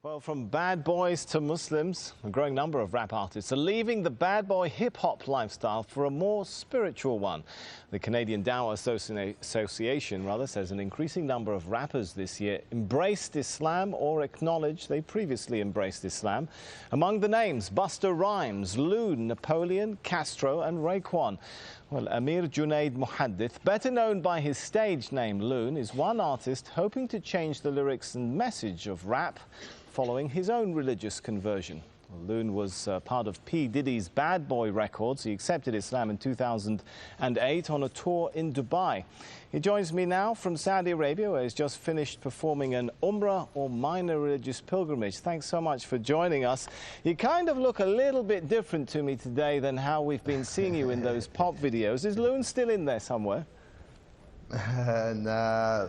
Well, from bad boys to Muslims, a growing number of rap artists are leaving the bad boy hip-hop lifestyle for a more spiritual one. The Canadian Dawah Association says an increasing number of rappers this year embraced Islam or acknowledged they previously embraced Islam. Among the names, Busta Rhymes, Loon, Napoleon, Castro and Raekwon. Well, Amir Junaid Muhaddith, better known by his stage name Loon, is one artist hoping to change the lyrics and message of rap following his own religious conversion. Loon was part of P. Diddy's Bad Boy Records. He accepted Islam in 2008 on a tour in Dubai. He joins me now from Saudi Arabia, where he's just finished performing an Umrah or minor religious pilgrimage. Thanks so much for joining us. You kind of look a little bit different to me today than how we've been seeing you in those pop videos. Is Loon still in there somewhere? Nah.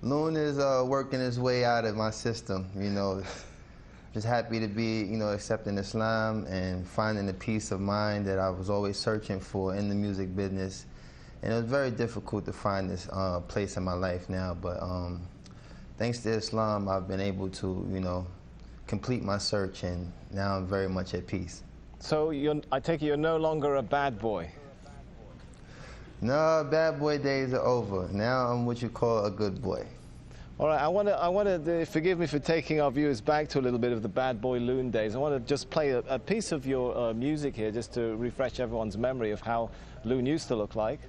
Loon is working his way out of my system, you know. Just happy to be, accepting Islam and finding the peace of mind that I was always searching for in the music business. And it was very difficult to find this place in my life now, but thanks to Islam, I've been able to, complete my search, and now I'm very much at peace. So I take it you're no longer a bad boy? No, bad boy days are over. Now I'm what you call a good boy. All right, I want to forgive me for taking our viewers back to a little bit of the bad boy Loon days. I want to just play a piece of your music here, just to refresh everyone's memory of how Loon used to look like.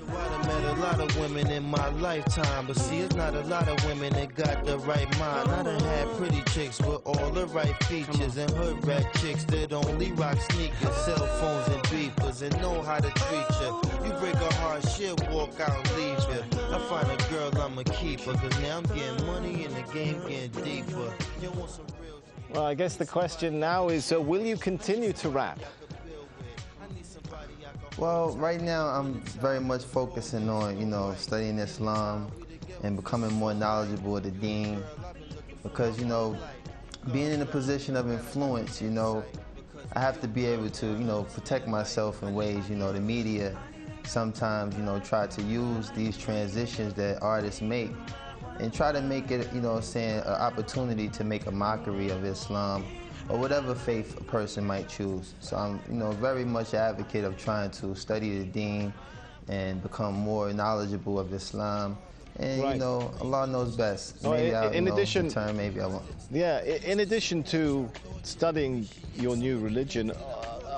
I met a lot of women in my lifetime, but see, it's not a lot of women that got the right mind. I done had pretty chicks with all the right features, and hood rat chicks that only rock sneakers, cell phones and beepers, and know how to treat you. You break a heart, she'll walk out and leave you. I find a girl, I'ma keep her, cause now I'm getting money and the game getting deeper. You want some real... Well, I guess the question now is, will you continue to rap? Well, right now I'm very much focusing on, studying Islam and becoming more knowledgeable of the deen, because, being in a position of influence, I have to be able to, protect myself in ways, the media sometimes, try to use these transitions that artists make and try to make it, an opportunity to make a mockery of Islam or whatever faith a person might choose. So I'm, very much an advocate of trying to study the deen and become more knowledgeable of Islam. And, right. Allah knows best. Well, maybe I'll, in addition, return, maybe I won't. Yeah, in addition to studying your new religion,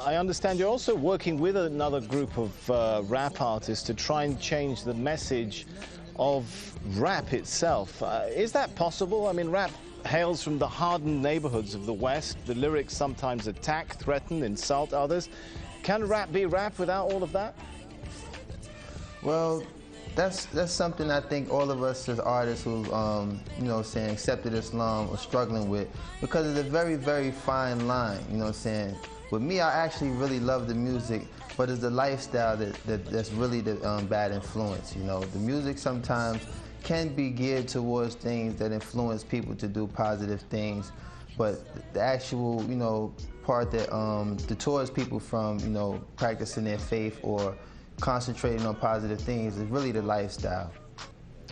I understand you're also working with another group of rap artists to try and change the message of rap itself. Is that possible? I mean, rap hails from the hardened neighborhoods of the West. The lyrics sometimes attack, threaten, insult others. Can rap be rap without all of that? Well, that's something I think all of us as artists who, accepted Islam are struggling with, because it's a very, very fine line, With me, I actually really love the music, but it's the lifestyle that's really the bad influence, The music sometimes can be geared towards things that influence people to do positive things, but the actual, part that detours people from, practicing their faith or concentrating on positive things is really the lifestyle.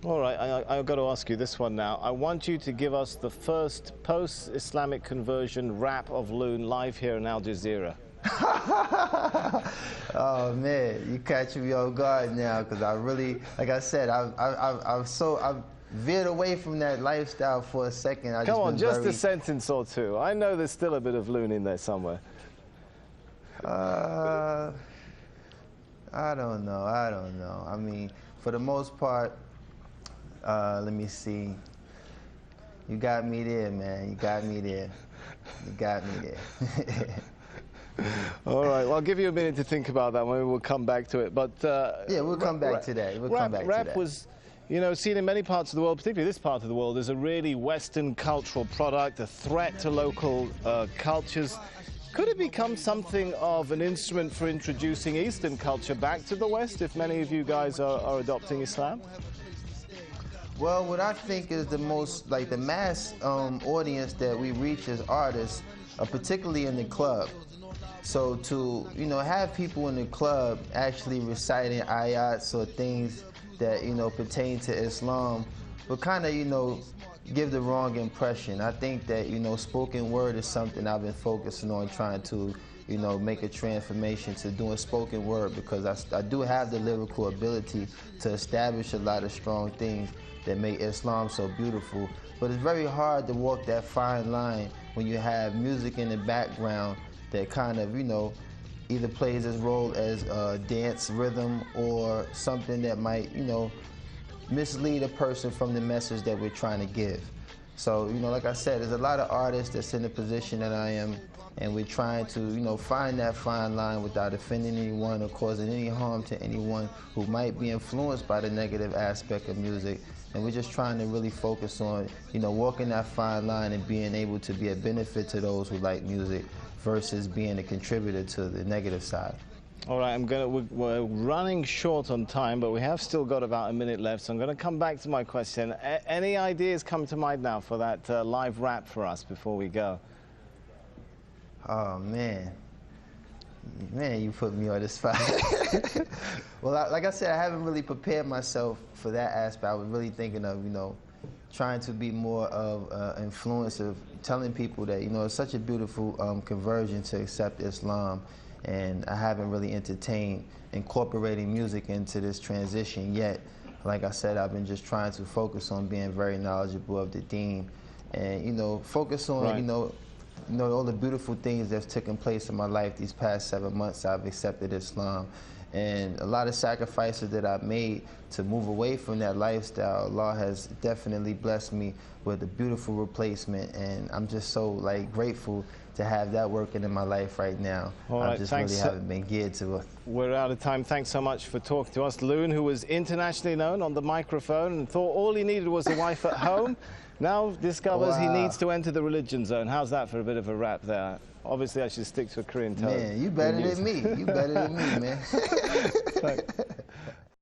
All right, I've got to ask you this one now. I want you to give us the first post-Islamic conversion rap of Loon live here in Al Jazeera. Oh man, you catch me off guard now, because I really, like I said, I've veered away from that lifestyle for a second. Come on, just a sentence or two. I know there's still a bit of Loon in there somewhere. I don't know. I mean, for the most part, let me see. You got me there, man. You got me there. All right, well, I'll give you a minute to think about that. Maybe we'll come back to it. But yeah, we'll come back to that. Rap was, seen in many parts of the world, particularly this part of the world, as a really Western cultural product, a threat to local cultures. Could it become something of an instrument for introducing Eastern culture back to the West, if many of you guys are adopting Islam? Well, what I think is the most, the mass audience that we reach as artists, particularly in the club. So to, have people in the club actually reciting ayats or things that, pertain to Islam will kind of, give the wrong impression. I think that, you know, spoken word is something I've been focusing on, trying to, you know, make a transformation to doing spoken word, because I do have the lyrical ability to establish a lot of strong things that make Islam so beautiful. But it's very hard to walk that fine line when you have music in the background that kind of, you know, either plays its role as a dance rhythm or something that might, you know, mislead a person from the message that we're trying to give. So, you know, like I said, there's a lot of artists that's in the position that I am, and we're trying to, you know, find that fine line without offending anyone or causing any harm to anyone who might be influenced by the negative aspect of music. And we're just trying to really focus on, you know, walking that fine line and being able to be a benefit to those who like music versus being a contributor to the negative side. All right, we're running short on time, but we have still got about a minute left, so I'm going to come back to my question. Any ideas come to mind now for that live rap for us before we go? Oh, man. Man, you put me on the spot. Well, like I said, I haven't really prepared myself for that aspect. I was really thinking of, you know, trying to be more of an influencer, telling people that, you know, it's such a beautiful conversion to accept Islam. And I haven't really entertained incorporating music into this transition yet. Like I said, I've been just trying to focus on being very knowledgeable of the deen, and, you know, focus on, right, you know, all the beautiful things that's taken place in my life these past 7 months. I've accepted Islam, and a lot of sacrifices that I've made to move away from that lifestyle. Allah has definitely blessed me with a beautiful replacement, and I'm just so, like, grateful to have that working in my life right now. All right, I just really haven't been geared to it. We're out of time. Thanks so much for talking to us. Loon, who was internationally known on the microphone and thought all he needed was a wife at home, now discovers he needs to enter the religion zone. How's that for a bit of a rap there? Obviously, I should stick to a Korean tone. Man, you better than me. You better than me, man.